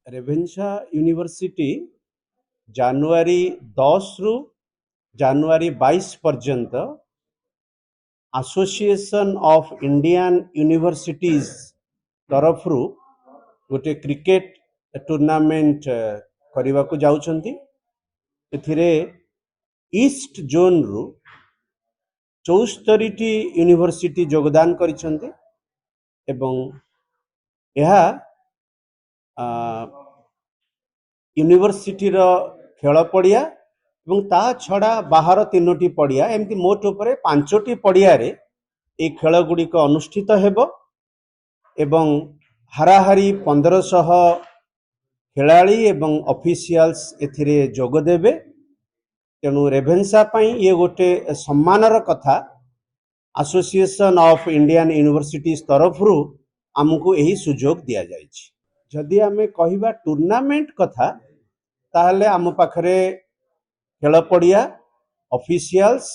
रेभेन्सा university January 10 रु January 22 पर्यंत association of Indian universities तरफ गोटे क्रिकेट टूर्नामेंट करने को जाउछंती। एथिरे ईस्ट जोन रु 74टी यूनिवर्सिटी योगदान करिसंती एवं यह यूनिवर्सिटी रो खेल पड़िया एवं ता छड़ा बाहर 3टी पड़िया एमती मोट उपरे 5टी पड़िया रे ए खेल गुड़िक अनुष्ठित हेबो एवं हाराहारी 1500 खेलाड़ी एवं ऑफिशियल्स एथिरे जोग देबे। तेणु रेभेन्सा पई ये गोटे सम्मानर कथा एसोसिएशन ऑफ इंडियन यूनिवर्सिटीज तरफ आमको यही सुजोग दिया जाइछि। जदि आमे कहिबा टूर्नामेंट कथा ताहले आम पाखरे खेल पड़िया ऑफिशियल्स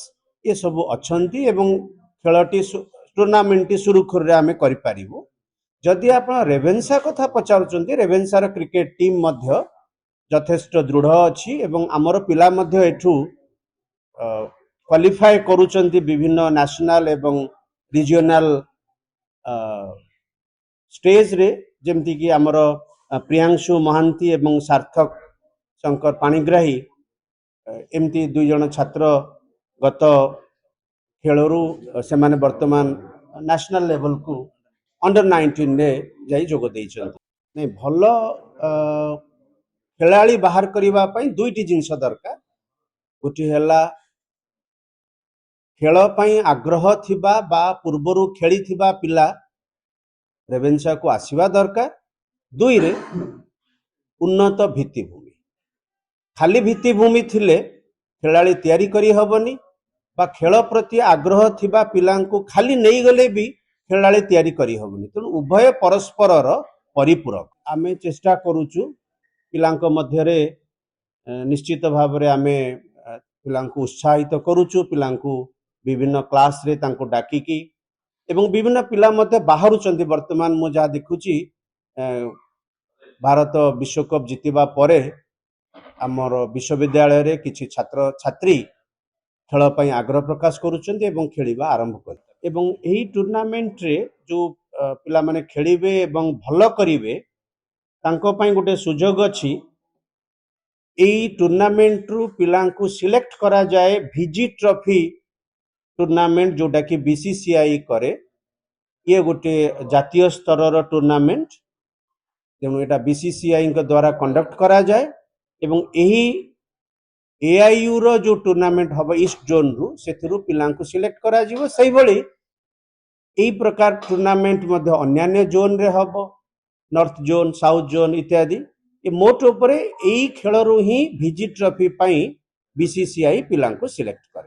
ये सब अच्छंती एवं खेलटी टूर्नामेंट सुरुखुर रे आमे करि पारिबो। जदि आपण रेभेन्सा कथा पचारुचंती रेभेन्सार क्रिकेट टीम मध्य यथेष्ट दृढ़ अच्छी एवं आमर पिला मध्य एठू क्वालिफाई करूचंती विभिन्न नेशनल एवं रीजनल स्टेज रे जेमती कि आमर प्रियांशु महांती एवं सार्थक शंकर पाणिग्राही एमती दुई जन छात्र गत खेलरू से माने वर्तमान नेशनल लेवल को अंडर 19 रे जाई जोग देइछंती। नै भलो खेलाड़ी बाहर करिबा पई दुईटी जिंस दरकार। गोटी हैला खेल पई आग्रह थिबा बा पूर्वरु खेली थिबा पिला रेभेन्सा को आसीबा दरकार। दुई रे उन्नत भित्तिभूमि खाली भित्तिभूमि थिले खेलाड़ी तैयारी करी हबनी बा खेल प्रति आग्रह थिबा पिलांको खाली नहीं गले भी खेलाड़ी तैयारी करी हबनी। तेणु उभय परस्पर परिपूरक। आमे चेष्टा करूचु पिलांको मध्यरे निश्चित भाव रे आमे पिलांको उत्साहित करूचु। पिलांको विभिन्न क्लास रे तांको डाकिकी एवं विभिन्न पिला मध्य बाहरुचंती। वर्तमान मु जा देखुची भारत विश्वकप जितिबा परे आमर विश्वविद्यालय रे किछि छात्र छात्री खेल पई आग्रह प्रकाश करूचंती एवं खेलिबा आरंभ करते। एवं एही टूर्नामेंट रे जो पिला माने खेलिबे एवं भलो करिवे तांको पई गोटे सुजोग अछि। एही टूर्नामेंट रु पिलांको सिलेक्ट करा जाए भिजी ट्रॉफी टूर्नामेंट जोटा कि बीसीसीआई करे। ये गोटे जातीय स्तर रो टूर्नामेंट तेणु एटा बीसीसीआई द्वारा कंडक्ट करा जाए एवं एही एआईयू रो जो टूर्नामेंट हबो ईस्ट जोन रु सेथिरु पिलांको सिलेक्ट करा जिवो। सही भली एही प्रकार टूर्नामेंट मध्ये अन्य जोन रे हबो नॉर्थ जोन साउथ जोन इत्यादि। ये मोट उपरे एही खेल रु ही भिजी ट्रॉफी पई बीसीसीआई पिलांको सिलेक्ट करे।